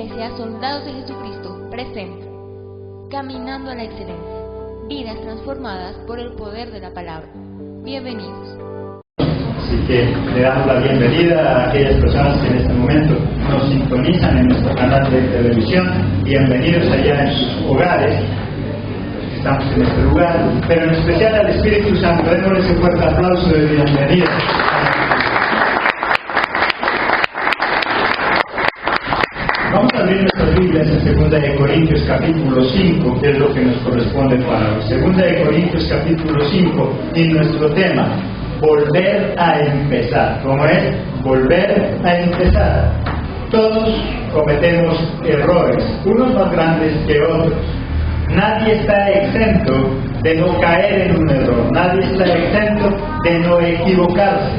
Iglesia Soldados de Jesucristo presenta Caminando a la Excelencia, vidas transformadas por el poder de la palabra. Bienvenidos. Así que le damos la bienvenida a aquellas personas que en este momento nos sintonizan en nuestro canal de televisión. Bienvenidos allá en sus hogares, los que estamos en este lugar, pero en especial al Espíritu Santo. Démosle ese fuerte aplauso de bienvenida. Vamos a abrir nuestras Biblias en 2 Corintios capítulo 5, que es lo que nos corresponde para hoy. 2 Corintios capítulo 5 y nuestro tema, volver a empezar. ¿Cómo es? Volver a empezar. Todos cometemos errores, unos más grandes que otros. Nadie está exento de no caer en un error, nadie está exento de no equivocarse.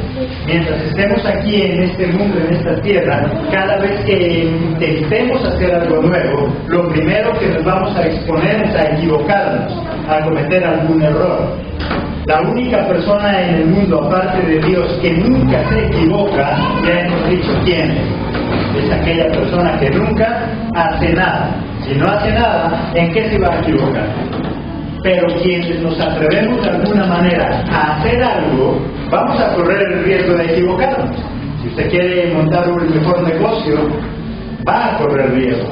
Mientras estemos aquí en este mundo, en esta tierra, cada vez que intentemos hacer algo nuevo, lo primero que nos vamos a exponer es a equivocarnos, a cometer algún error. La única persona en el mundo, aparte de Dios, que nunca se equivoca, ya hemos dicho quién es. Es aquella persona que nunca hace nada. Si no hace nada, ¿en qué se va a equivocar? Pero quienes nos atrevemos de alguna manera a hacer algo, vamos a correr el riesgo de equivocarnos. Si usted quiere montar un mejor negocio, va a correr riesgo.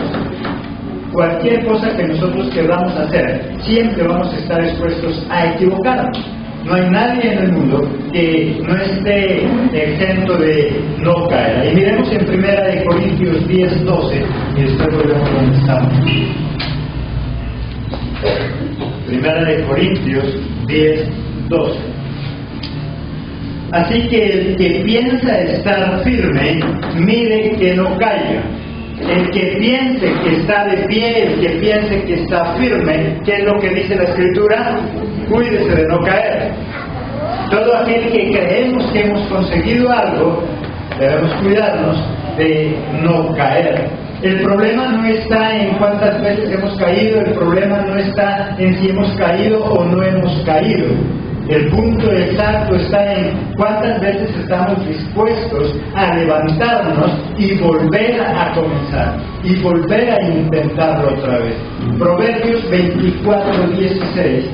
Cualquier cosa que nosotros queramos hacer, siempre vamos a estar expuestos a equivocarnos. No hay nadie en el mundo que no esté exento de no caer. Y miremos en 1 Corintios 10:12 y después volvemos donde estamos. 1 Corintios 10:12. Así que el que piensa estar firme, mire que no caiga. El que piense que está de pie, el que piense que está firme, ¿qué es lo que dice la Escritura? Cuídese de no caer. Todo aquel que creemos que hemos conseguido algo, debemos cuidarnos de no caer. El problema no está en cuántas veces hemos caído, el problema no está en si hemos caído o no hemos caído. El punto exacto está en cuántas veces estamos dispuestos a levantarnos y volver a comenzar, y volver a intentarlo otra vez. Proverbios 24:16.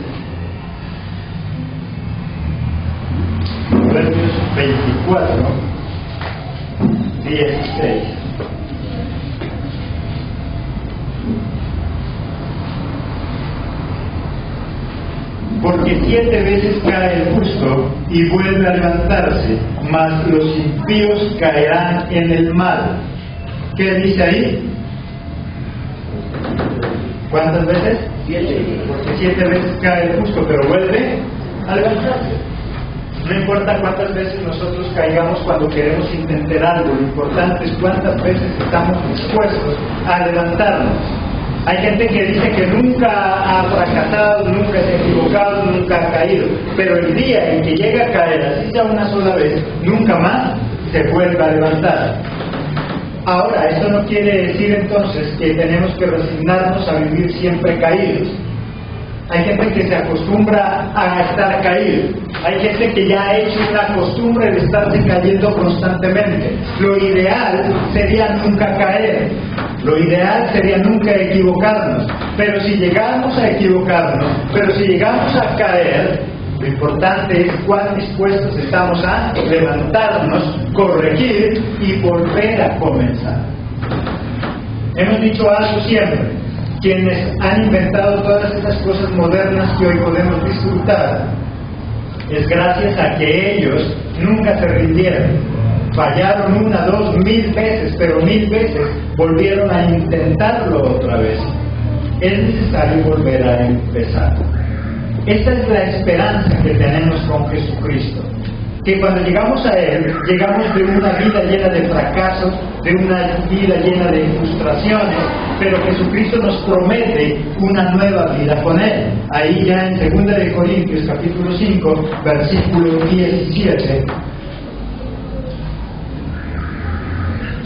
Proverbios 24:16. Porque 7 veces cae el justo y vuelve a levantarse, mas los impíos caerán en el mal. ¿Qué dice ahí? ¿Cuántas veces? 7. Porque 7 veces cae el justo, pero vuelve a levantarse. No importa cuántas veces nosotros caigamos cuando queremos intentar algo, lo importante es cuántas veces estamos dispuestos a levantarnos. Hay gente que dice que nunca ha fracasado, nunca se ha equivocado, nunca ha caído, pero el día en que llega a caer, así sea una sola vez, nunca más se vuelve a levantar. Ahora, eso no quiere decir entonces que tenemos que resignarnos a vivir siempre caídos. Hay gente que se acostumbra a estar caído. Hay gente que ya ha hecho una costumbre de estarse cayendo constantemente. Lo ideal sería nunca caer. Lo ideal sería nunca equivocarnos. Pero si llegamos a equivocarnos, pero si llegamos a caer, lo importante es cuán dispuestos estamos a levantarnos, corregir y volver a comenzar. Hemos dicho algo siempre. Quienes han inventado todas estas cosas modernas que hoy podemos disfrutar, es gracias a que ellos nunca se rindieron. Fallaron 1, 2, 1000 veces, pero 1000 veces volvieron a intentarlo otra vez. Es necesario volver a empezar. Esta es la esperanza que tenemos con Jesucristo. Que cuando llegamos a Él, llegamos de una vida llena de fracasos, de una vida llena de frustraciones, pero Jesucristo nos promete una nueva vida con Él. Ahí ya en 2 Corintios capítulo 5, versículo 17.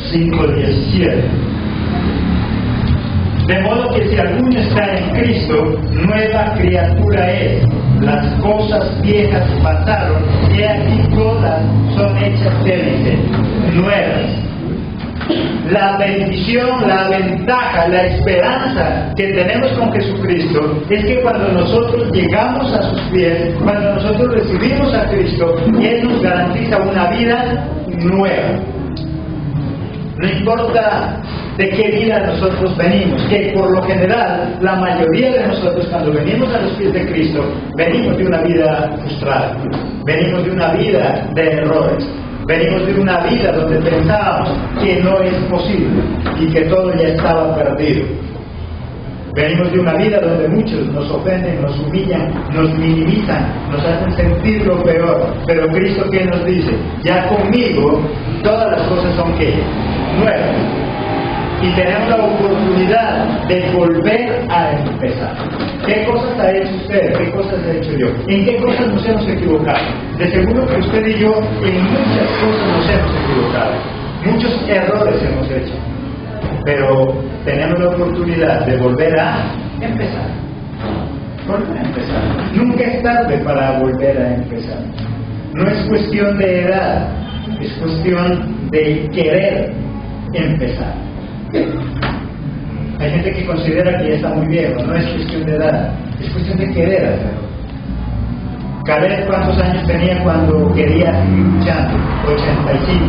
5:17. De modo que si alguno está en Cristo, nueva criatura es. Las cosas viejas pasaron, y aquí todas son hechas, ¿qué dice? Nuevas. La bendición, la ventaja, la esperanza que tenemos con Jesucristo es que cuando nosotros llegamos a sus pies, cuando nosotros recibimos a Cristo, Él nos garantiza una vida nueva. No importa de qué vida nosotros venimos, que por lo general la mayoría de nosotros cuando venimos a los pies de Cristo, venimos de una vida frustrada, venimos de una vida de errores, venimos de una vida donde pensábamos que no es posible y que todo ya estaba perdido. Venimos de una vida donde muchos nos ofenden, nos humillan, nos minimizan, nos hacen sentir lo peor. Pero Cristo, ¿qué nos dice? Ya conmigo todas las cosas son ¿qué? Nuevas. Y tenemos la oportunidad de volver a empezar. ¿Qué cosas ha hecho usted? ¿Qué cosas he hecho yo? ¿En qué cosas nos hemos equivocado? De seguro que usted y yo en muchas cosas nos hemos equivocado. Muchos errores hemos hecho. Pero tenemos la oportunidad de volver a empezar. Volver a empezar. Nunca es tarde para volver a empezar. No es cuestión de edad, es cuestión de querer empezar. Hay gente que considera que ya está muy viejo. No es cuestión de edad, es cuestión de querer hacerlo. Caleb, ¿cuántos años tenía cuando quería seguir luchando? 85,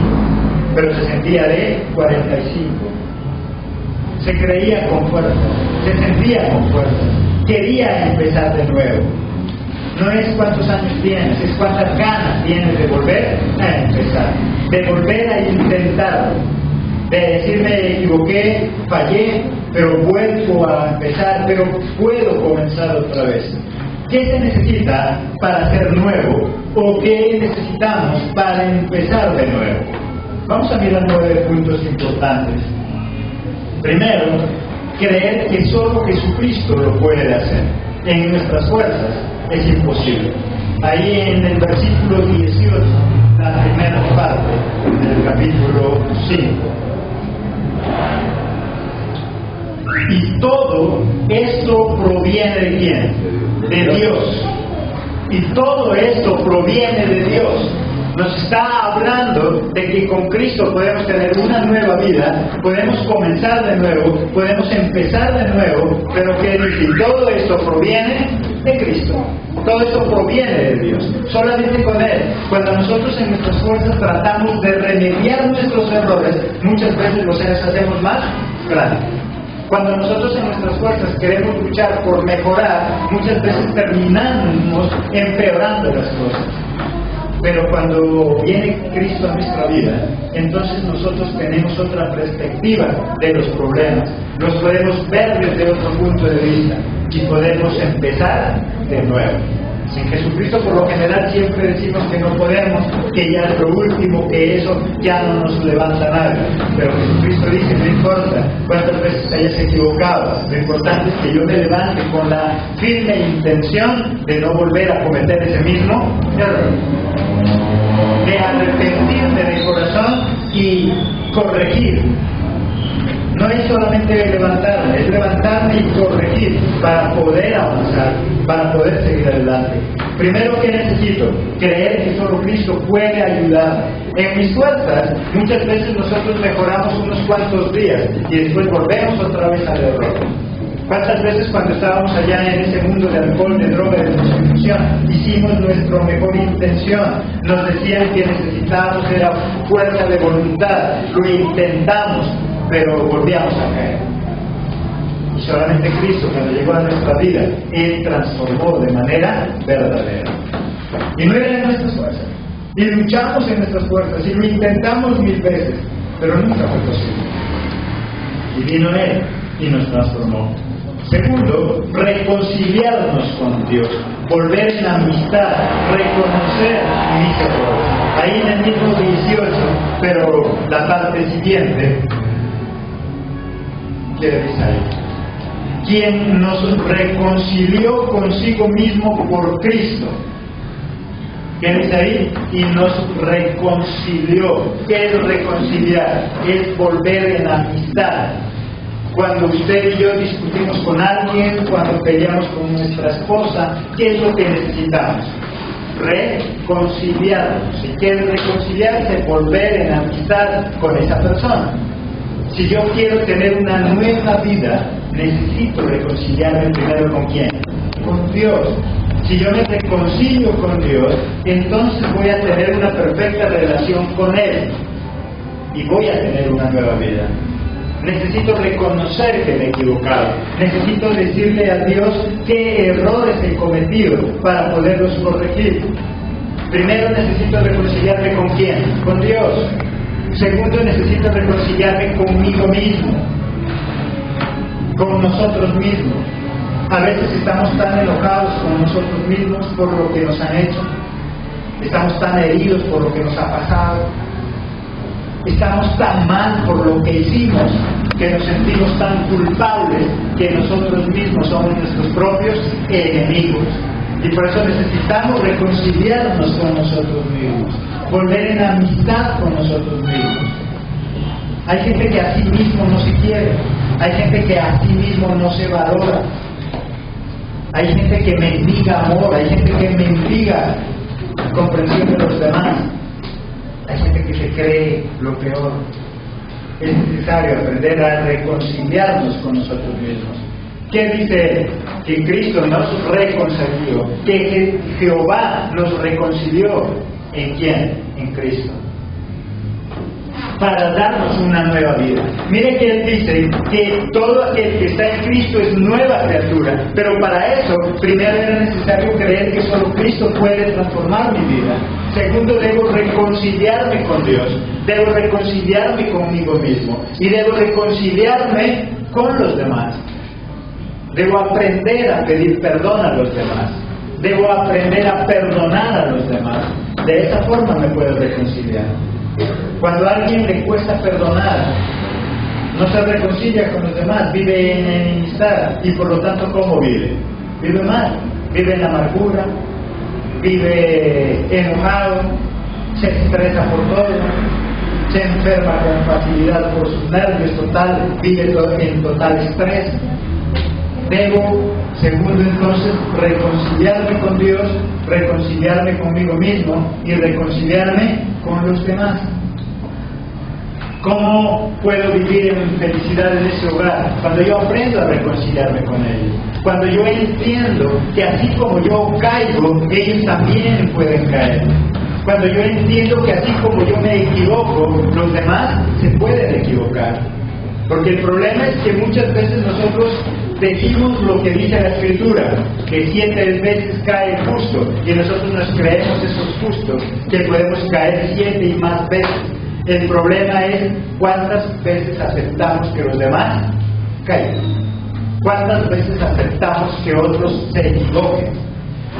pero se sentía de 45. Se creía con fuerza, se sentía con fuerza, quería empezar de nuevo. No es cuántos años tienes, es cuántas ganas tienes de volver a empezar, de volver a intentarlo, de decir me equivoqué, fallé, pero vuelvo a empezar, pero puedo comenzar otra vez. ¿Qué se necesita para ser nuevo? ¿O qué necesitamos para empezar de nuevo? Vamos a mirar 9 puntos importantes. Primero, creer que solo Jesucristo lo puede hacer. En nuestras fuerzas es imposible. Ahí en el versículo 18, la primera parte del capítulo 5. Y todo esto proviene de ¿quién? De Dios. Y todo esto proviene de Dios. Nos está hablando de que con Cristo podemos tener una nueva vida, podemos comenzar de nuevo, podemos empezar de nuevo, pero que dice, todo esto proviene de Cristo. Todo esto proviene de Dios, solamente con Él. Cuando nosotros en nuestras fuerzas tratamos de remediar nuestros errores, muchas veces los hacemos más grandes. Cuando nosotros en nuestras fuerzas queremos luchar por mejorar, muchas veces terminamos empeorando las cosas. Pero cuando viene Cristo a nuestra vida, entonces nosotros tenemos otra perspectiva de los problemas. Los podemos ver desde otro punto de vista y podemos empezar de nuevo. Sin Jesucristo por lo general siempre decimos que no podemos, que ya es lo último, que eso ya no nos levanta nada. Pero Jesucristo dice, no importa cuántas veces te hayas equivocado, lo importante es que yo me levante con la firme intención de no volver a cometer ese mismo error. De arrepentirme de corazón y corregir. No es solamente levantarme, es levantarme y corregir para poder avanzar, para poder seguir adelante. Primero, ¿qué necesito? Creer que solo Cristo puede ayudarme. En mis fuerzas, muchas veces nosotros mejoramos unos cuantos días y después volvemos otra vez al error. ¿Cuántas veces cuando estábamos allá en ese mundo de alcohol, de droga, de prostitución, hicimos nuestra mejor intención? Nos decían que necesitábamos era fuerza de voluntad, lo intentamos, pero volvíamos a caer. Y solamente Cristo, cuando llegó a nuestra vida, Él transformó de manera verdadera. Y no era en nuestras fuerzas. Y luchamos en nuestras fuerzas, y lo intentamos 1000 veces, pero nunca fue posible. Y vino Él y nos transformó. Segundo, reconciliarnos con Dios, volver en amistad, reconocer mis errores. Ahí en el mismo 18, pero la parte siguiente, ¿qué dice ahí? Quien nos reconcilió consigo mismo por Cristo. ¿Qué dice ahí? Y nos reconcilió. ¿Qué es reconciliar? Es volver en amistad. Cuando usted y yo discutimos con alguien, cuando peleamos con nuestra esposa, ¿qué es lo que necesitamos? Reconciliarnos. Si quiere reconciliarse, volver en amistad con esa persona. Si yo quiero tener una nueva vida, necesito reconciliarme primero ¿con quién? Con Dios. Si yo me reconcilio con Dios, entonces voy a tener una perfecta relación con Él y voy a tener una nueva vida. Necesito reconocer que me he equivocado. Necesito decirle a Dios qué errores he cometido para poderlos corregir. Primero necesito reconciliarme ¿con quién? Con Dios. Segundo, necesito reconciliarme conmigo mismo, con nosotros mismos. A veces estamos tan enojados con nosotros mismos por lo que nos han hecho. Estamos tan heridos por lo que nos ha pasado. Estamos tan mal por lo que hicimos que nos sentimos tan culpables que nosotros mismos somos nuestros propios enemigos. Y por eso necesitamos reconciliarnos con nosotros mismos, volver en amistad con nosotros mismos. Hay gente que a sí mismo no se quiere, hay gente que a sí mismo no se valora, hay gente que mendiga amor, hay gente que mendiga comprensión de los demás, hay gente que se cree lo peor. Es necesario aprender a reconciliarnos con nosotros mismos. ¿Qué dice? Que Cristo nos reconcilió, que Jehová nos reconcilió. ¿En quién? En Cristo. Para darnos una nueva vida. Mire que Él dice que todo aquel que está en Cristo es nueva criatura, pero para eso primero era necesario creer que solo Cristo puede transformar mi vida. Segundo, debo reconciliarme con Dios, debo reconciliarme conmigo mismo y debo reconciliarme con los demás. Debo aprender a pedir perdón a los demás. Debo aprender a perdonar a los demás. De esa forma me puedo reconciliar. Cuando a alguien le cuesta perdonar, no se reconcilia con los demás, vive en enemistad y por lo tanto ¿cómo vive? Vive mal, vive en amargura, vive enojado, se estresa por todo, se enferma con facilidad por sus nervios, vive en total estrés. Debo, segundo entonces, reconciliarme con Dios, reconciliarme conmigo mismo y reconciliarme con los demás. ¿Cómo puedo vivir en felicidad en ese hogar? Cuando yo aprendo a reconciliarme con ellos. Cuando yo entiendo que así como yo caigo, ellos también pueden caer. Cuando yo entiendo que así como yo me equivoco, los demás se pueden equivocar. Porque el problema es que muchas veces nosotros decimos lo que dice la Escritura, que 7 veces cae el justo, y nosotros nos creemos esos justos, que podemos caer 7 y más veces. El problema es cuántas veces aceptamos que los demás caigan. Cuántas veces aceptamos que otros se equivoquen.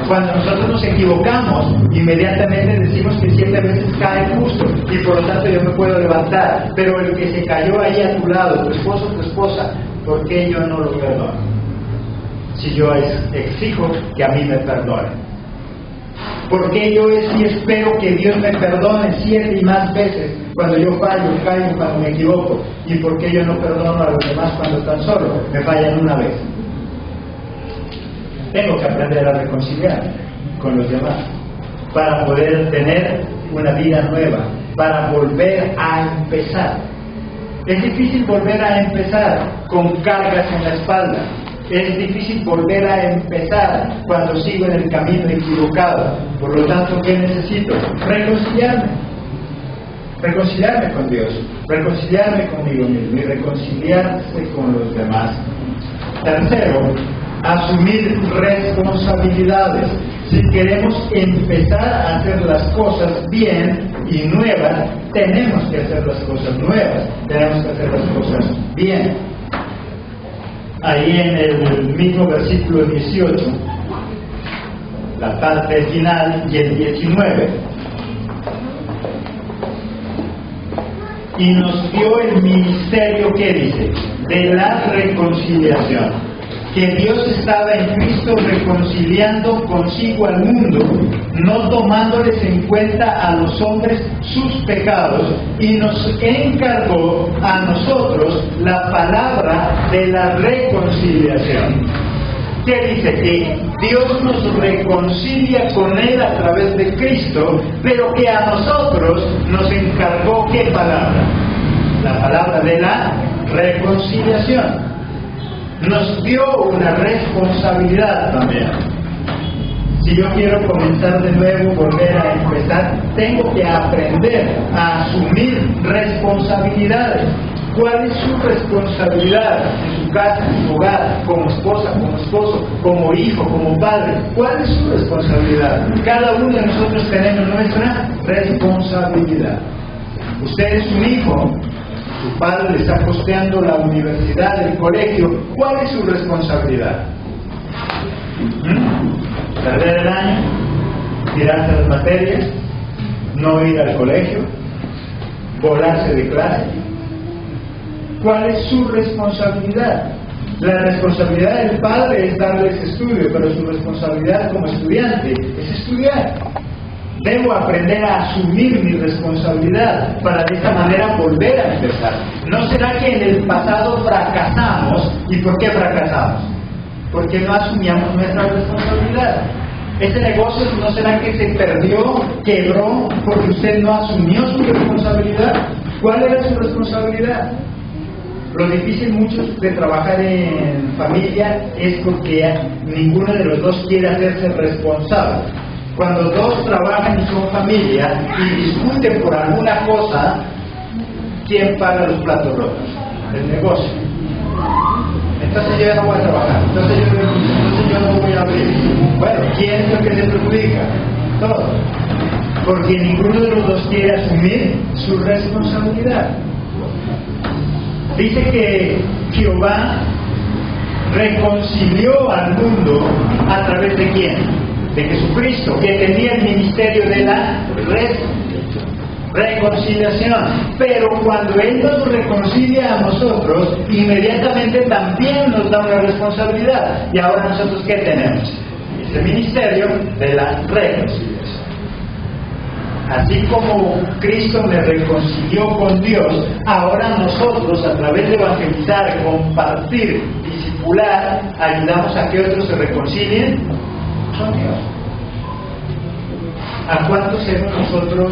Cuando nosotros nos equivocamos, inmediatamente decimos que 7 veces cae el justo y por lo tanto yo me puedo levantar. Pero el que se cayó ahí a tu lado, tu esposo o tu esposa, ¿por qué yo no lo perdono? Si yo exijo que a mí me perdone. ¿Por qué yo sí espero que Dios me perdone 7 y más veces cuando yo fallo, caigo, cuando me equivoco? ¿Y por qué yo no perdono a los demás cuando tan solo me fallan una vez? Tengo que aprender a reconciliar con los demás para poder tener una vida nueva, para volver a empezar. Es difícil volver a empezar con cargas en la espalda. Es difícil volver a empezar cuando sigo en el camino equivocado. Por lo tanto, ¿qué necesito? Reconciliarme. Reconciliarme con Dios, reconciliarme conmigo mismo y reconciliarse con los demás. Tercero, asumir responsabilidades. Si queremos empezar a hacer las cosas bien y nuevas, tenemos que hacer las cosas nuevas, tenemos que hacer las cosas bien. Ahí en el mismo versículo 18, la parte final y el 19, y nos dio el ministerio, ¿qué dice? De la reconciliación. Que Dios estaba en Cristo reconciliando consigo al mundo, no tomándoles en cuenta a los hombres sus pecados, y nos encargó a nosotros la palabra de la reconciliación. ¿Qué dice? Que Dios nos reconcilia con Él a través de Cristo, pero que a nosotros nos encargó ¿qué palabra? la palabra de la reconciliación. Nos dio una responsabilidad también. Si yo quiero comenzar de nuevo, volver a empezar, tengo que aprender a asumir responsabilidades. ¿Cuál es su responsabilidad en su casa, en su hogar, como esposa, como esposo, como hijo, como padre? ¿Cuál es su responsabilidad? Cada uno de nosotros tenemos nuestra responsabilidad. Usted es un hijo, su padre le está costeando la universidad, el colegio. ¿Cuál es su responsabilidad? Perder el año, tirarse las materias, no ir al colegio, volarse de clase. ¿Cuál es su responsabilidad? La responsabilidad del padre es darles estudio, pero su responsabilidad como estudiante es estudiar. Debo aprender a asumir mi responsabilidad para de esta manera volver a empezar. ¿No será que en el pasado fracasamos? ¿Y por qué fracasamos? Porque no asumíamos nuestra responsabilidad. Ese negocio no será que se perdió, quebró, porque usted no asumió su responsabilidad. ¿Cuál era su responsabilidad? Lo difícil mucho de trabajar en familia es porque ninguno de los dos quiere hacerse responsable. Cuando dos trabajan y son familia y discuten por alguna cosa, ¿quién paga los platos rotos? El negocio. Entonces yo ya no voy a trabajar, entonces yo no voy a abrir. Bueno, ¿quién es el que se perjudica? Todos. Porque ninguno de los dos quiere asumir su responsabilidad. Dice que Jehová reconcilió al mundo a través de ¿quién? De Jesucristo, que tenía el ministerio de la reconciliación. Pero cuando Él nos reconcilia a nosotros, inmediatamente también nos da una responsabilidad. Y ahora nosotros ¿qué tenemos? Este ministerio de la reconciliación. Así como Cristo me reconcilió con Dios, ahora nosotros a través de evangelizar, compartir, discipular, ayudamos a que otros se reconcilien con Dios. ¿A cuántos hemos nosotros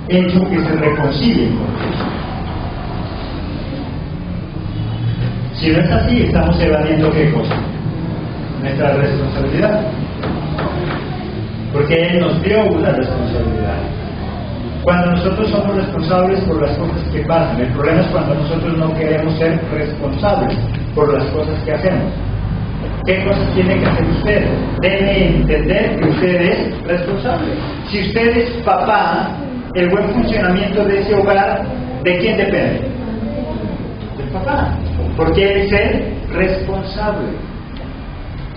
hecho que se reconcilien con Dios? Si no es así, estamos evadiendo ¿qué cosa? Nuestra responsabilidad. Porque Él nos dio una responsabilidad. Cuando nosotros somos responsables por las cosas que pasan, el problema es cuando nosotros no queremos ser responsables por las cosas que hacemos. ¿Qué cosas tiene que hacer usted? Debe entender que usted es responsable. Si usted es papá, el buen funcionamiento de ese hogar, ¿de quién depende? Del papá. Porque él es el responsable.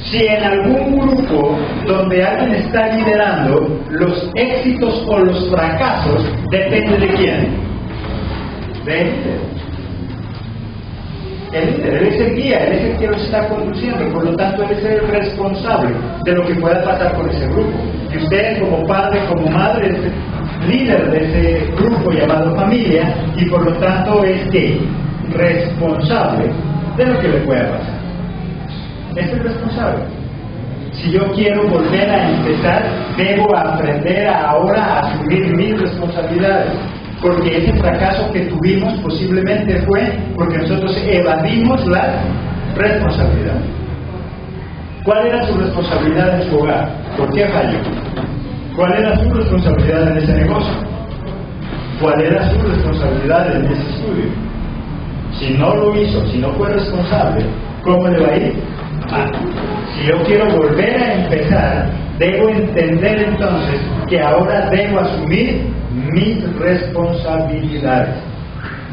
Si en algún grupo donde alguien está liderando, los éxitos o los fracasos dependen de quién? De él. El líder, él es el guía, él es el que los está conduciendo, por lo tanto él es el responsable de lo que pueda pasar con ese grupo. Y usted como padre, como madre, es el líder de ese grupo llamado familia, y por lo tanto es que responsable de lo que le pueda pasar. Es el responsable. Si yo quiero volver a empezar, debo aprender ahora a asumir mis responsabilidades. Porque ese fracaso que tuvimos posiblemente fue porque nosotros evadimos la responsabilidad. ¿Cuál era su responsabilidad en su hogar? ¿Por qué falló? ¿Cuál era su responsabilidad en ese negocio? ¿Cuál era su responsabilidad en ese estudio? Si no lo hizo, si no fue responsable, ¿cómo le va a ir? Si yo quiero volver a empezar, debo entender entonces que ahora debo asumir mis responsabilidades.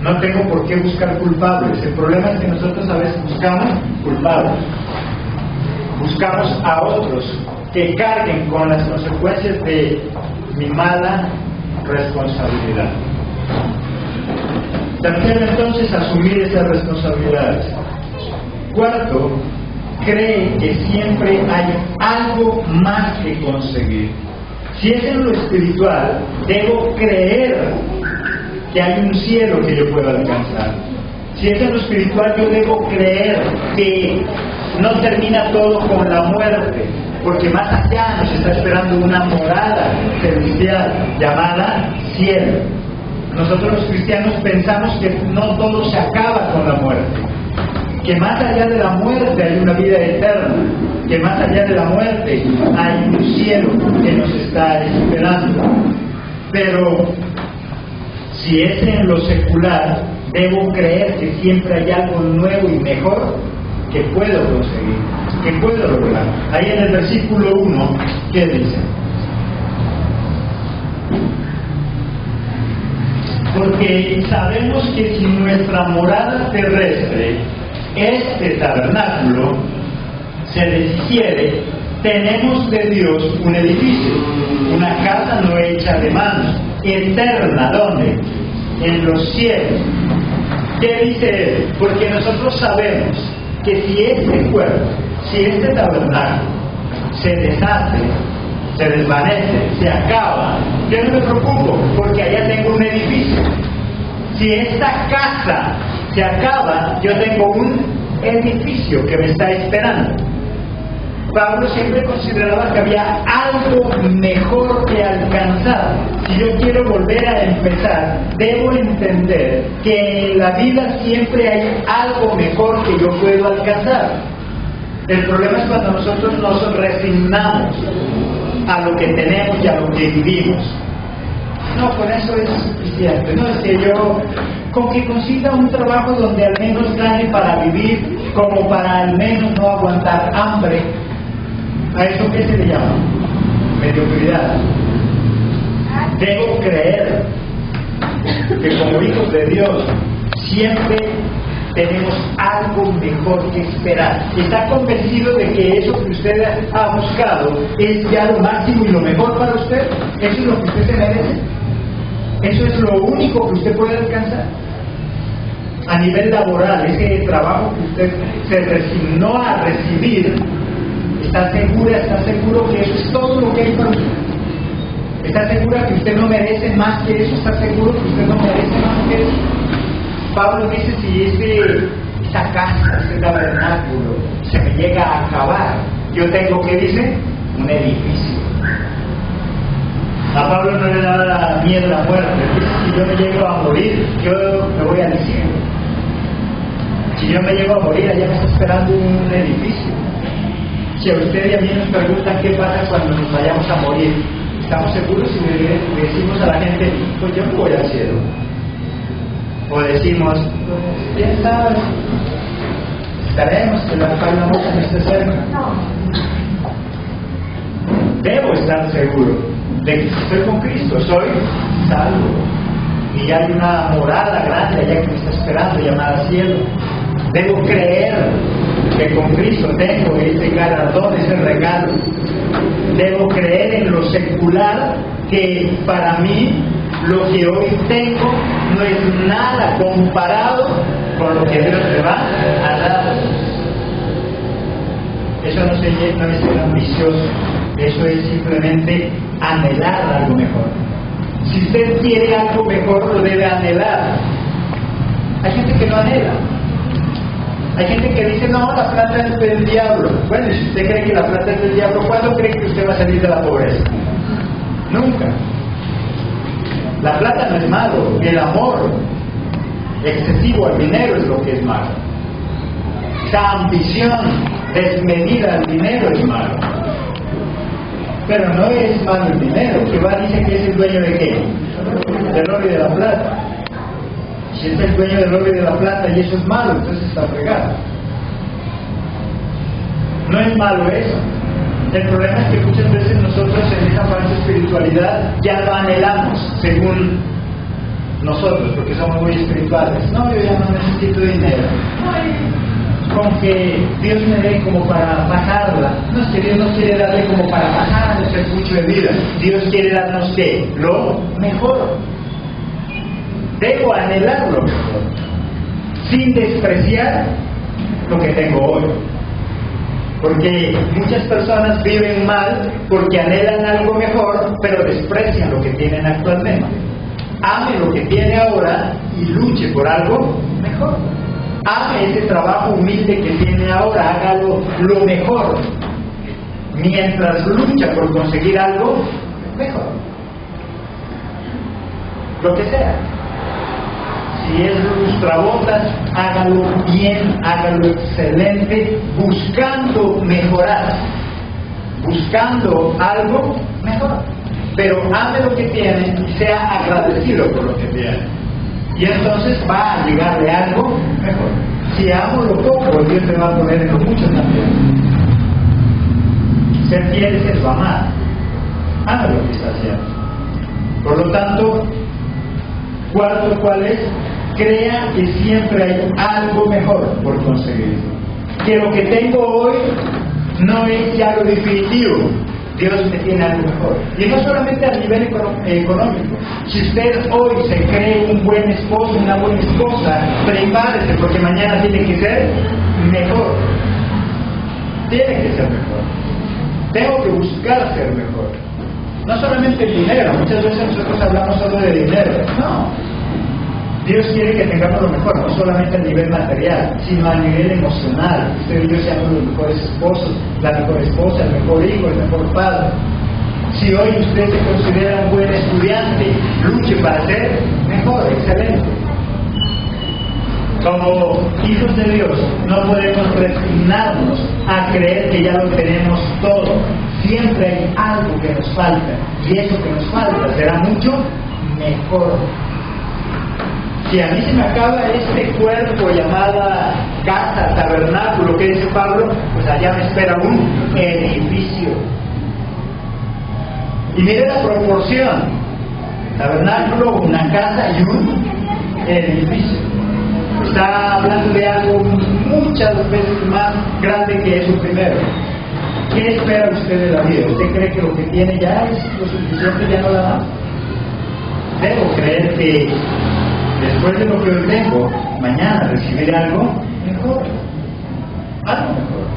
No tengo por qué buscar culpables. El problema es que nosotros a veces buscamos culpables. Buscamos a otros que carguen con las consecuencias de mi mala responsabilidad. Tercero, entonces, asumir esas responsabilidades. Cuarto, cree que siempre hay algo más que conseguir. Si es en lo espiritual, debo creer que hay un cielo que yo pueda alcanzar. Si es en lo espiritual, yo debo creer que no termina todo con la muerte, porque más allá nos está esperando una morada celestial llamada cielo. Nosotros los cristianos pensamos que no todo se acaba con la muerte, que más allá de la muerte hay una vida eterna, que más allá de la muerte hay un cielo que nos está esperando. Pero si es en lo secular, debo creer que siempre hay algo nuevo y mejor que puedo conseguir, que puedo lograr. Ahí en el versículo 1, ¿qué dice? Porque sabemos que si nuestra morada terrestre, este tabernáculo, se deshiciere, tenemos de Dios un edificio, una casa no hecha de manos, eterna. ¿Dónde? En los cielos. ¿Qué dice él? Porque nosotros sabemos que si este cuerpo, si este tabernáculo se deshace, se desvanece, se acaba, yo no me preocupo porque allá tengo un edificio. Si esta casa se acaba, yo tengo un edificio que me está esperando. Pablo siempre consideraba que había algo mejor que alcanzar. Si yo quiero volver a empezar, debo entender que en la vida siempre hay algo mejor que yo puedo alcanzar. El problema es cuando nosotros nos resignamos a lo que tenemos y a lo que vivimos. No, con eso es suficiente. No, es que yo, con que consiga un trabajo donde al menos gane para vivir, como para al menos no aguantar hambre. ¿A eso qué se le llama? Mediocridad. Debo creer que como hijos de Dios siempre tenemos algo mejor que esperar. ¿Está convencido de que eso que usted ha buscado es ya lo máximo y lo mejor para usted? ¿Eso es lo que usted se merece? ¿Eso es lo único que usted puede alcanzar? A nivel laboral, ese trabajo que usted se resignó a recibir, ¿está seguro que eso es todo lo que hay para usted? ¿Está segura que usted no merece más que eso? ¿Está seguro que usted no merece más que eso? Pablo dice, si esta casa, este tabernáculo, se me llega a acabar, yo tengo, ¿qué dice? Un edificio. A Pablo no le da miedo la muerte. Dice, si yo me llego a morir, yo me voy al cielo. Si yo me llego a morir, allá me está esperando un edificio. Si a usted y a mí nos preguntan qué pasa cuando nos vayamos a morir, ¿estamos seguros si le decimos a la gente, pues yo me voy al cielo? O decimos, ¿quién sabe? Estaremos, que la muerte no esté cerca. Debo estar seguro de que si estoy con Cristo, soy salvo. Y hay una morada grande allá que me está esperando, llamada cielo. Debo creer que con Cristo tengo ese galardón, ese regalo. Debo creer en lo secular que para mí lo que hoy tengo no es nada comparado con lo que Dios me va a dar. Eso no es ser ambicioso, eso es simplemente anhelar algo mejor. Si usted quiere algo mejor, lo debe anhelar. Hay gente que no anhela. Hay gente que dice, no, la plata es del diablo. Bueno, y si usted cree que la plata es del diablo, ¿cuándo cree que usted va a salir de la pobreza? Nunca. La plata no es malo, el amor excesivo al dinero es lo que es malo. Esa ambición desmedida al dinero es malo. Pero no es malo el dinero, que va dice que es el dueño de qué? Del oro y de la plata. Si es el dueño del oro y de la plata y eso es malo, entonces está fregado. No es malo eso. El problema es que muchas veces nosotros en esa falsa espiritualidad ya lo anhelamos según nosotros, porque somos muy espirituales. No, yo ya no necesito dinero. Con que Dios me dé como para pasarla. No, es que Dios no quiere darle como para pasarnos el mucho de vida. Dios quiere darnos ¿qué? Lo mejor. Debo anhelar lo mejor, sin despreciar lo que tengo hoy. Porque muchas personas viven mal porque anhelan algo mejor, pero desprecian lo que tienen actualmente. Ame lo que tiene ahora y luche por algo mejor. Ame ese trabajo humilde que tiene ahora, hágalo lo mejor, mientras lucha por conseguir algo mejor. Lo que sea. si es lustrabotas, hágalo bien, hágalo excelente, buscando mejorar, buscando algo mejor. Pero ame lo que tiene y sea agradecido por lo que tiene. Y entonces va a llegarle algo mejor. Si amo lo poco, Dios me va a poner en lo mucho también. Ser fiel es eso, amar. Ama lo que está haciendo. Por lo tanto, cuarto, ¿cuál es? Crea que siempre hay algo mejor por conseguir. Que lo que tengo hoy no es ya lo definitivo. Dios me tiene algo mejor. Y no solamente a nivel económico. Si usted hoy se cree un buen esposo, una buena esposa, prepárese porque mañana tiene que ser mejor. Tiene que ser mejor. Tengo que buscar ser mejor. No solamente el dinero. Muchas veces nosotros hablamos solo de dinero. No. Dios quiere que tengamos lo mejor, no solamente a nivel material, sino a nivel emocional. Usted y yo seamos los mejores esposos, la mejor esposa, el mejor hijo, el mejor padre. Si hoy usted se considera un buen estudiante, luche para ser mejor, excelente. Como hijos de Dios, no podemos resignarnos a creer que ya lo tenemos todo. Siempre hay algo que nos falta, y eso que nos falta será mucho mejor. Si a mí se me acaba este cuerpo llamada casa, tabernáculo, ¿qué dice Pablo? Pues allá me espera un edificio. Y mire la proporción: tabernáculo, una casa y un edificio. Está hablando de algo muchas veces más grande que eso primero. ¿Qué espera usted de la vida? ¿Usted cree que lo que tiene ya es lo suficiente, ya no da más? Debo creer que después de lo que hoy tengo, mañana recibiré algo mejor. Algo mejor.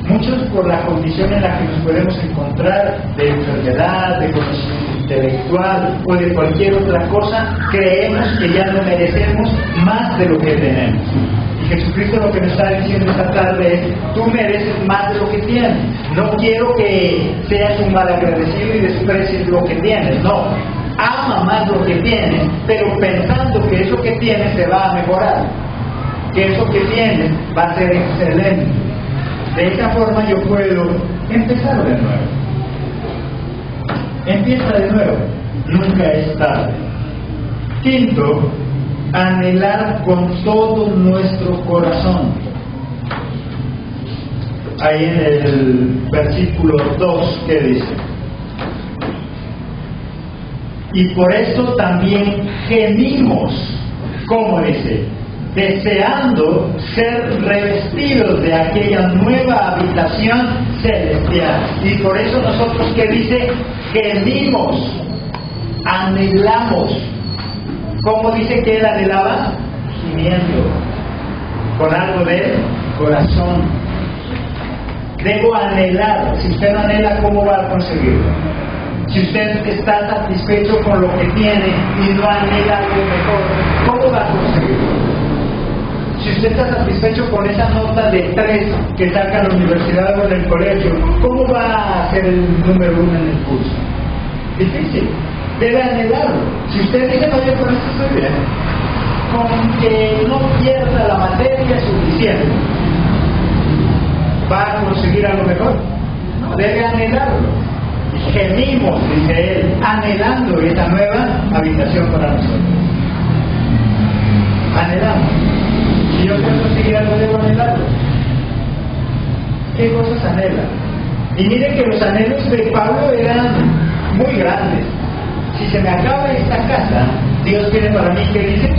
Muchos, por la condición en la que nos podemos encontrar de enfermedad, de conocimiento intelectual o de cualquier otra cosa, creemos que ya no merecemos más de lo que tenemos. Y Jesucristo lo que nos está diciendo esta tarde es: tú mereces más de lo que tienes. No quiero que seas un malagradecido y desprecies lo que tienes, no. Ama más lo que tienes, pero pensando que eso que tienes se va a mejorar, que eso que tienes va a ser excelente. De esta forma yo puedo empezar de nuevo. Empieza de nuevo, nunca es tarde. Quinto, anhelar con todo nuestro corazón. Ahí en el versículo 2, ¿qué dice? Y por eso también gemimos, como dice, deseando ser revestidos de aquella nueva habitación celestial. Y por eso nosotros, ¿qué dice? Gemimos, anhelamos. ¿Cómo dice que él anhelaba? Gimiendo, con algo de corazón. Debo anhelar. Si usted no anhela, ¿cómo va a conseguirlo? Si usted está satisfecho con lo que tiene y no anhela algo mejor, ¿cómo va a conseguirlo? Si usted está satisfecho con esa nota de 3 que saca en la universidad o en el colegio, ¿cómo va a ser el número 1 en el curso? Difícil. Debe anhelarlo. Si usted dice: no, yo con esto estoy bien, con que no pierda la materia suficiente, ¿va a conseguir algo mejor? No, debe anhelarlo. Gemimos, dice él, anhelando esta nueva habitación para nosotros. Anhelamos. Si yo puedo conseguir algo, debo anhelarlo. ¿Qué cosas anhela? Y mire que los anhelos de Pablo eran muy grandes. Si se me acaba esta casa, Dios tiene para mí, ¿qué dice?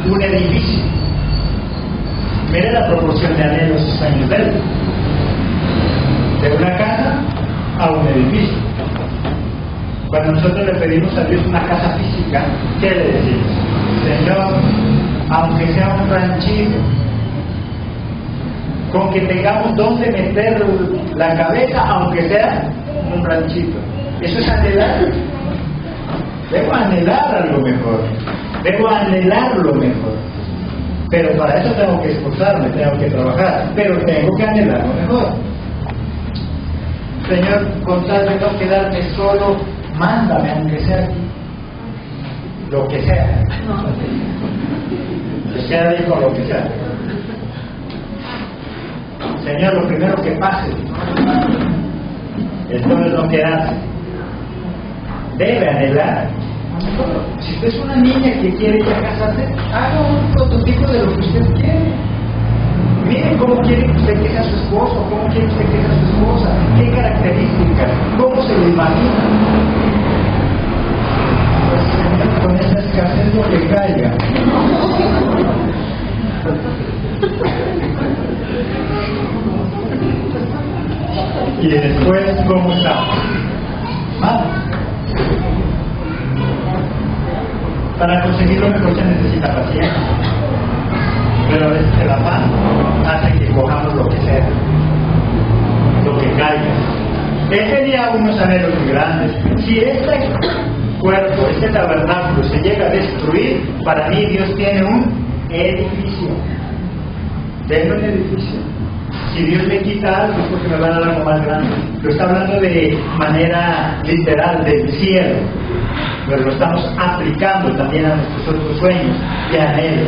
Un edificio. Mire la proporción de anhelos y sueños de él. De una casa a un edificio. Cuando nosotros le pedimos a Dios una casa física, ¿qué le decimos? Señor, aunque sea un ranchito, con que tengamos donde meter la cabeza, aunque sea un ranchito. Eso es anhelar. Debo anhelar algo mejor. Debo anhelar lo mejor. Pero para eso tengo que esforzarme, tengo que trabajar. Pero tengo que anhelar lo mejor. Señor, con tal de no quedarme solo, mándame aunque sea aquí. lo que sea. Se queda ahí con lo que sea. Señor, lo primero que pase, entonces no quedarse. Debe anhelar. Si usted es una niña que quiere ya casarse, haga un prototipo de lo que usted quiere. Miren cómo quiere que usted que sea su esposo, cómo quiere usted que sea su esposa, qué características, cómo se lo imagina. Pues Señor, con esa escasez lo que caiga. Y después, ¿cómo está? Mal. Para conseguir lo mejor se necesita paciencia. Pero a veces el afán hace que cojamos lo que sea, lo que caiga. Él tenía unos anhelos muy grandes. Si este cuerpo, este tabernáculo se llega a destruir, para mí Dios tiene un edificio. Tengo un edificio. Si Dios me quita algo es porque me va a dar algo más grande. Lo está hablando de manera literal, del cielo, pero lo estamos aplicando también a nuestros otros sueños y anhelos.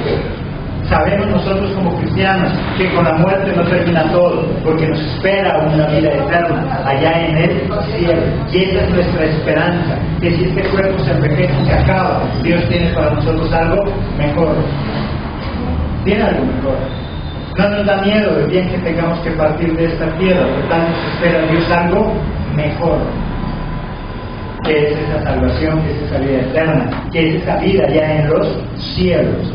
Sabemos nosotros como cristianos que con la muerte no termina todo, porque nos espera una vida eterna allá en el cielo. Y esa es nuestra esperanza, que si este cuerpo se envejece y se acaba, Dios tiene para nosotros algo mejor. Tiene algo mejor. No nos da miedo de bien que tengamos que partir de esta tierra, por tanto nos espera Dios algo mejor. Que es esa salvación, que es esa vida eterna, que es esa vida ya en los cielos.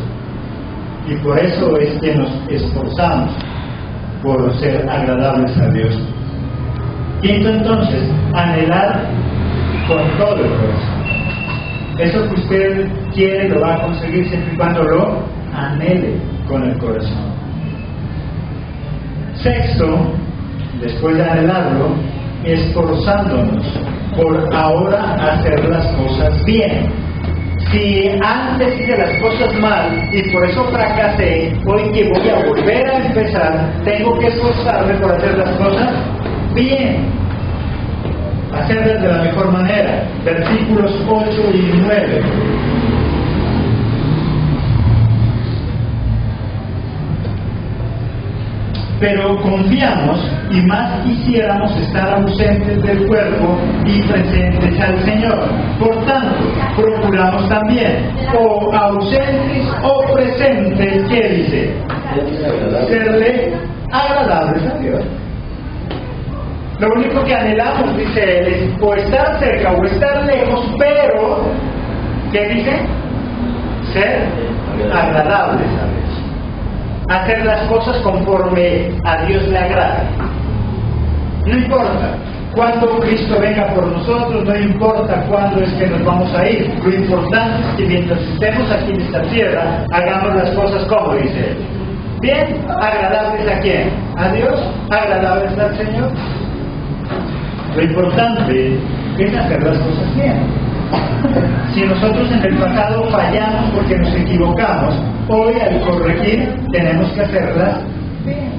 Y por eso es que nos esforzamos por ser agradables a Dios. Quinto, entonces, anhelar con todo el corazón. Eso que usted quiere lo va a conseguir siempre y cuando lo anhele con el corazón. Sexto, después de anhelarlo, esforzándonos por ahora hacer las cosas bien. Si antes hice las cosas mal y por eso fracasé, hoy que voy a volver a empezar, tengo que esforzarme por hacer las cosas bien. Hacerlas de la mejor manera. Versículos 8 y 9. Pero confiamos y más quisiéramos estar ausentes del cuerpo y presentes al Señor. Por tanto, procuramos también, o ausentes o presentes, ¿qué dice? Serle agradables a Dios. Lo único que anhelamos, dice él, es o estar cerca o estar lejos, pero, ¿qué dice? Ser agradables a Dios. Hacer las cosas conforme a Dios le agrada. No importa cuándo Cristo venga por nosotros, no importa cuándo es que nos vamos a ir. Lo importante es que mientras estemos aquí en esta tierra, hagamos las cosas como dice Él. Bien, agradables a quién? A Dios, agradables al Señor. Lo importante es hacer las cosas bien. Si nosotros en el pasado fallamos porque nos equivocamos, hoy al corregir tenemos que hacerlas bien.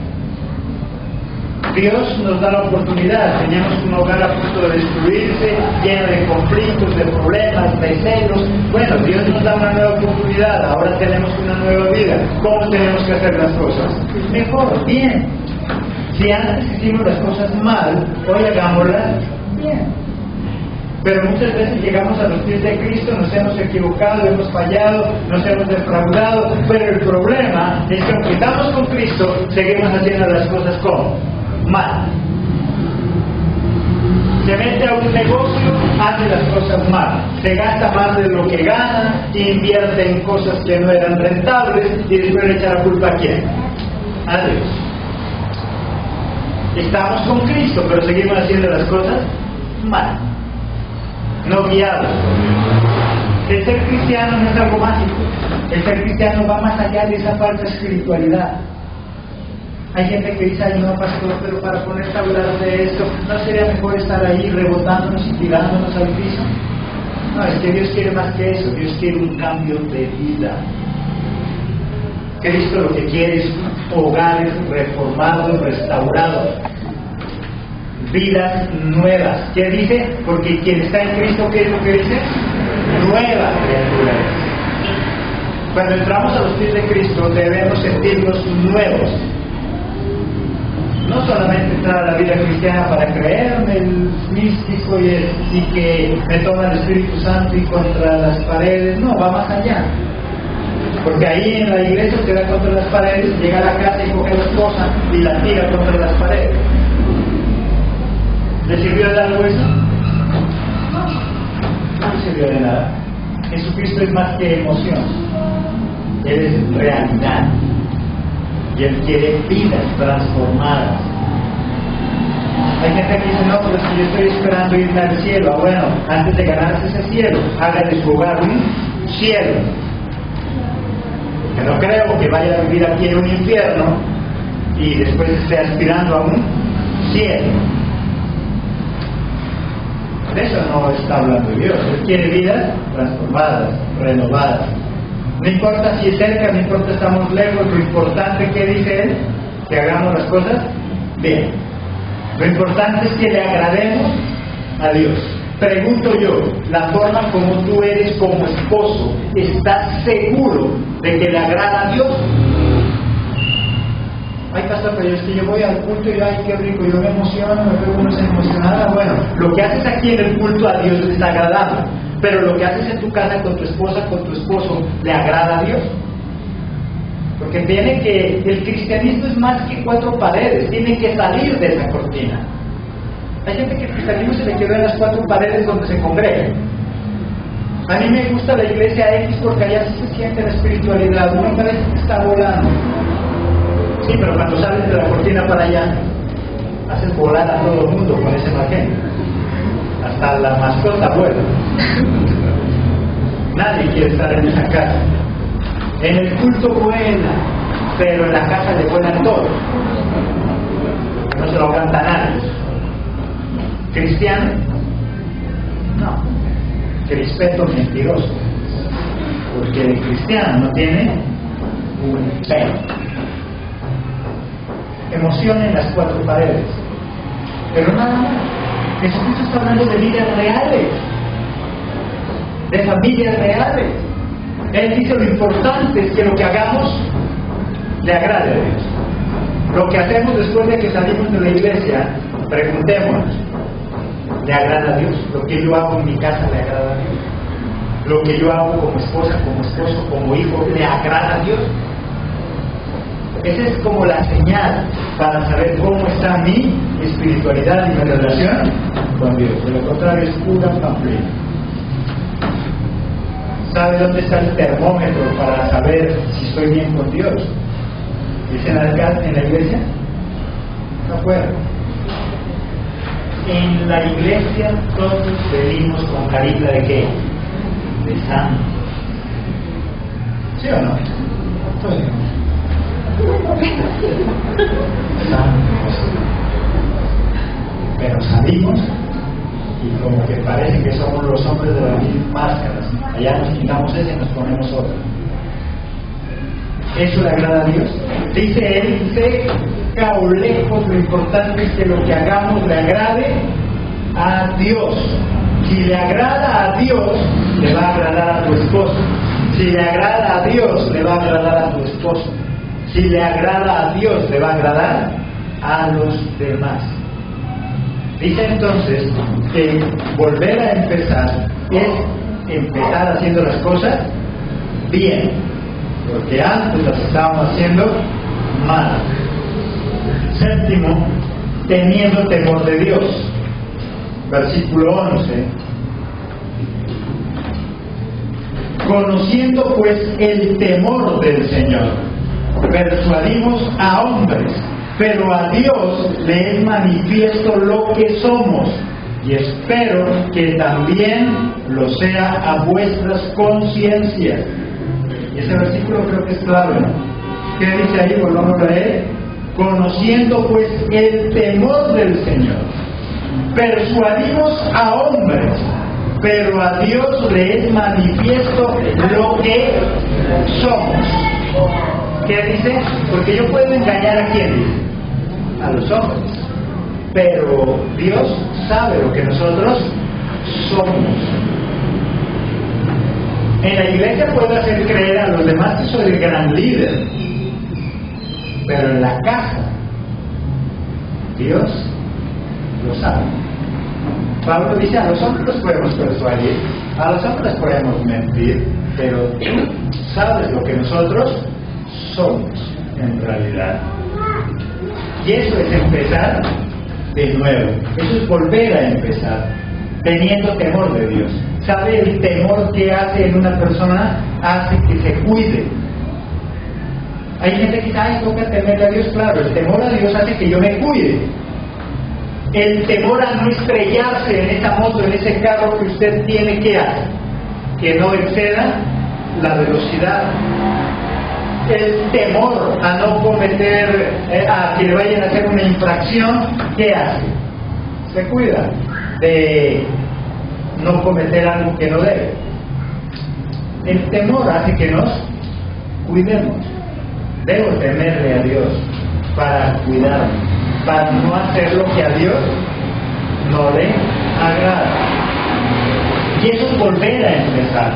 Dios nos da la oportunidad. Teníamos un hogar a punto de destruirse, lleno de conflictos, de problemas, de celos. Bueno, Dios nos da una nueva oportunidad. Ahora tenemos una nueva vida. ¿Cómo tenemos que hacer las cosas? Mejor, bien. Si antes hicimos las cosas mal, hoy hagámoslas bien. Pero muchas veces llegamos a los pies de Cristo, nos hemos equivocado, hemos fallado, nos hemos defraudado, pero el problema es que aunque estamos con Cristo, seguimos haciendo las cosas como mal. Se mete a un negocio, hace las cosas mal, se gasta más de lo que gana, invierte en cosas que no eran rentables y después le echa la culpa a quién? A Dios. Estamos con Cristo, pero seguimos haciendo las cosas mal. No guiados por Dios. El ser cristiano no es algo mágico. El ser cristiano va más allá de esa falsa espiritualidad. Hay gente que dice, ay no pastor, pero para ponerte a hablar de esto, ¿no sería mejor estar ahí rebotándonos y tirándonos al piso? No, es que Dios quiere más que eso. Dios quiere un cambio de vida. Cristo lo que quiere es hogares reformados, restaurados, vidas nuevas. ¿Qué dice? Porque quien está en Cristo, ¿qué es lo que dice? Nueva criatura. Cuando entramos a los pies de Cristo debemos sentirnos nuevos. No solamente entrar a la vida cristiana para creerme el místico y que me toma el Espíritu Santo y contra las paredes. No, va más allá. Porque ahí en la iglesia se da contra las paredes, llega a la casa y coge la esposa y la tira contra las paredes. ¿Le sirvió de algo eso? No le sirvió de nada. Jesucristo es más que emoción. Él es realidad. Y Él quiere vidas transformadas. Hay gente que dice, no, pero si yo estoy esperando irme al cielo. Bueno, antes de ganarse ese cielo, haga de su hogar un cielo. Que no creo que vaya a vivir aquí en un infierno y después esté aspirando a un cielo. De eso no está hablando Dios. Él quiere vidas transformadas, renovadas. No importa si es cerca, no importa si estamos lejos, lo importante que dice Él, que hagamos las cosas bien. Lo importante es que le agrademos a Dios. Pregunto yo, la forma como tú eres como esposo, ¿estás seguro de que le agrada a Dios? Ay, pastor, pero es que yo voy al culto y ay, qué rico, yo me emociono, me veo uno emocionada. Bueno, lo que haces aquí en el culto a Dios es agradable, pero lo que haces en tu casa con tu esposa, con tu esposo, ¿le agrada a Dios? Porque el cristianismo es más que 4 paredes, tiene que salir de esa cortina. Hay gente que el cristianismo se le quedó en las 4 paredes donde se congrega. A mí me gusta la iglesia X porque allá sí se siente la espiritualidad, uno parece que está volando. Sí, pero cuando sales de la cortina para allá, haces volar a todo el mundo con ese magenta. Hasta la mascota vuela. Nadie quiere estar en esa casa. En el culto vuela, pero en la casa le vuelan todos. No se lo aguanta nadie. ¿Cristiano? No. Crispeto mentiroso. Porque el cristiano no tiene un pelo. Emoción en las 4 paredes. Pero nada más. Jesucristo está hablando de vidas reales. De familias reales. Él dice lo importante es que lo que hagamos le agrade a Dios. Lo que hacemos después de que salimos de la iglesia, preguntémonos, ¿le agrada a Dios? Lo que yo hago en mi casa le agrada a Dios. Lo que yo hago como esposa, como esposo, como hijo, ¿le agrada a Dios? Esa es como la señal para saber cómo está mi espiritualidad y mi relación con Dios. De lo contrario es pura pamplina. ¿Sabe dónde está el termómetro para saber si estoy bien con Dios? ¿Dicen acá en la iglesia? Afuera. En la iglesia todos venimos con carita de ¿qué? De santo. ¿Sí o no? Santos. Pero salimos y como que parece que somos los hombres de las 1000 máscaras. Allá nos quitamos esa y nos ponemos otra. ¿Eso le agrada a Dios? Dice él, cerca o lejos, lo importante es que lo que hagamos le agrade a Dios. Si le agrada a Dios, le va a agradar a tu esposo. Si le agrada a Dios, le va a agradar a tu esposo. Si le agrada a Dios, le va a agradar a los demás. Dice entonces que volver a empezar es empezar haciendo las cosas bien, porque antes las estábamos haciendo mal. 7, teniendo temor de Dios. Versículo 11. Conociendo pues el temor del Señor, persuadimos a hombres, pero a Dios le es manifiesto lo que somos, y espero que también lo sea a vuestras conciencias. Y ese versículo creo que es claro, ¿no? ¿Qué dice ahí? Volvamos a leer. Conociendo pues el temor del Señor, persuadimos a hombres, pero a Dios le es manifiesto lo que somos. ¿Qué dice? Porque yo puedo engañar a quién, a los hombres, pero Dios sabe lo que nosotros somos. En la iglesia puedo hacer creer a los demás que soy el gran líder, pero en la casa, Dios lo sabe. Pablo dice, a los hombres los podemos persuadir, a los hombres podemos mentir, pero tú sabes lo que nosotros somos en realidad. Y eso es empezar de nuevo, eso es volver a empezar, teniendo temor de Dios. ¿Sabe el temor que hace en una persona? Hace que se cuide. Hay gente que dice, ay, toca temerle a Dios. Claro, el temor a Dios hace que yo me cuide. El temor a no estrellarse en esa moto, en ese carro que usted tiene, ¿qué hace? Que no exceda la velocidad. El temor a no cometer, a que le vayan a hacer una infracción, ¿qué hace? Se cuida de no cometer algo que no debe. El temor hace que nos cuidemos. Debo temerle a Dios para cuidarme, para no hacer lo que a Dios no le agrada. Y eso es volver a empezar.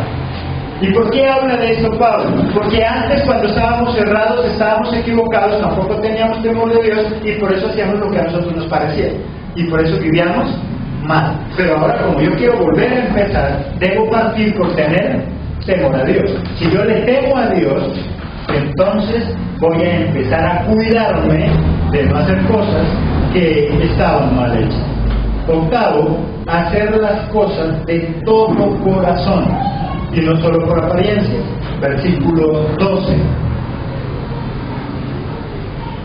¿Y por qué habla de esto Pablo? Porque antes, cuando estábamos cerrados, estábamos equivocados, tampoco teníamos temor de Dios y por eso hacíamos lo que a nosotros nos parecía. Y por eso vivíamos mal. Pero ahora, como yo quiero volver a empezar, debo partir por tener temor a Dios. Si yo le temo a Dios, entonces voy a empezar a cuidarme de no hacer cosas que estaban mal hechas. Octavo, hacer las cosas de todo corazón y no solo por apariencia. Versículo 12.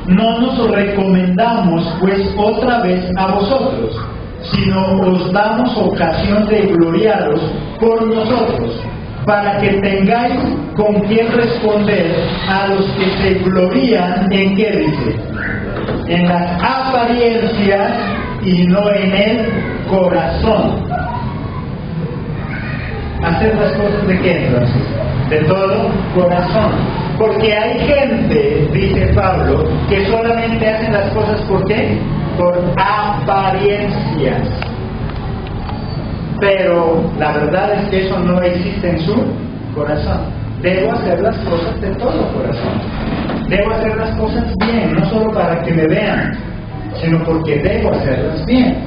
No nos recomendamos pues otra vez a vosotros, sino os damos ocasión de gloriaros por nosotros, para que tengáis con quién responder a los que se glorían en qué dice, en las apariencias y no en el corazón. Hacer las cosas de qué entonces? De todo corazón. Porque hay gente, dice Pablo, que solamente hacen las cosas ¿por qué? Por apariencias. Pero la verdad es que eso no existe en su corazón. Debo hacer las cosas de todo corazón. Debo hacer las cosas bien, no solo para que me vean, sino porque debo hacerlas bien.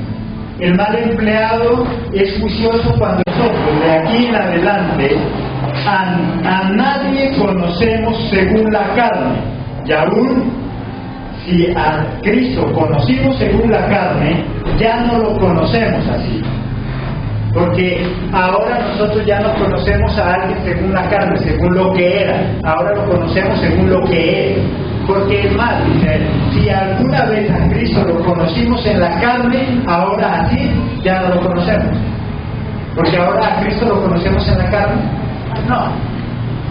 El mal empleado es juicioso cuando nosotros, de aquí en adelante, a nadie conocemos según la carne. Y aún si a Cristo conocimos según la carne, ya no lo conocemos así. Porque ahora nosotros ya no conocemos a alguien según la carne, según lo que era. Ahora lo conocemos según lo que es. Porque es más, dice, si alguna vez a Cristo lo conocimos en la carne, ahora así ya no lo conocemos. Porque ahora a Cristo lo conocemos en la carne. No.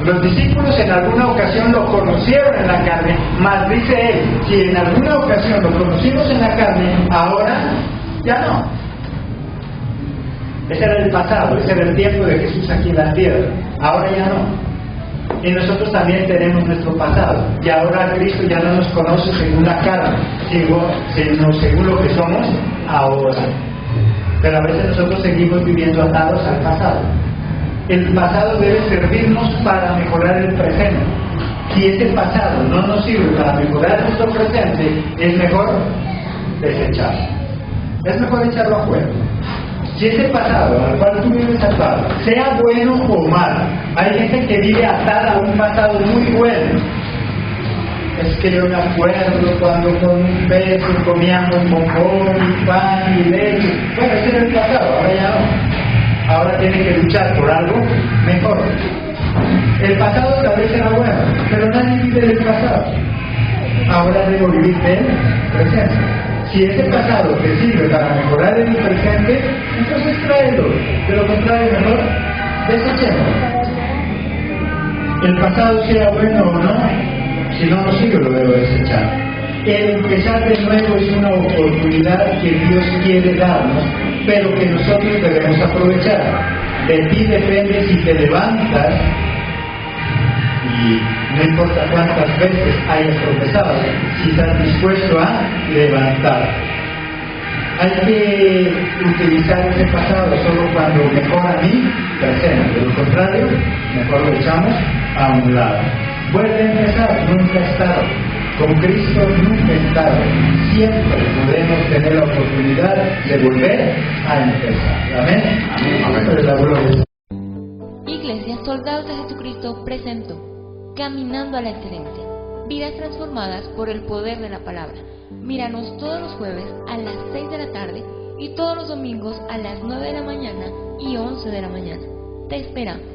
Los discípulos en alguna ocasión lo conocieron en la carne, mas dice él, si en alguna ocasión lo conocimos en la carne, ahora ya no. Ese era el pasado, ese era el tiempo de Jesús aquí en la tierra. Ahora ya no. Y nosotros también tenemos nuestro pasado. Y ahora Cristo ya no nos conoce según la carne, sino según lo que somos ahora. Pero a veces nosotros seguimos viviendo atados al pasado. El pasado debe servirnos para mejorar el presente. Si ese pasado no nos sirve para mejorar nuestro presente, es mejor desecharlo. Es mejor echarlo afuera. Si ese pasado al cual tú vives atado, sea bueno o malo, hay gente que vive atada a un pasado muy bueno. Es que yo me acuerdo cuando con un beso comíamos bombón y pan y leche. Bueno, ese era el pasado, ahora ya no. Ahora tiene que luchar por algo mejor. El pasado tal vez era bueno, pero nadie vive del pasado. Ahora debo vivir del presente. Si ese pasado te sirve para mejorar el presente, entonces tráelo. De lo contrario, mejor desechémoslo. El pasado sea bueno o no, si no nos sirve lo debo desechar. El empezar de nuevo es una oportunidad que Dios quiere darnos, pero que nosotros debemos aprovechar. De ti depende si te levantas, y no importa cuántas veces hayas tropezado, si estás dispuesto a levantar. hay que utilizar ese pasado solo cuando mejora mi presente. De lo contrario, mejor lo echamos a un lado. Vuelve a empezar, nunca es tarde. Con Cristo nunca es tarde. Siempre podemos tener la oportunidad de volver a empezar. Amén. Amén. La gloria. Iglesia Soldados de Jesucristo presentó Caminando a la Excelencia. Vidas transformadas por el poder de la palabra. Míranos todos los jueves a las 6 de la tarde y todos los domingos a las 9 de la mañana y 11 de la mañana. Te esperamos.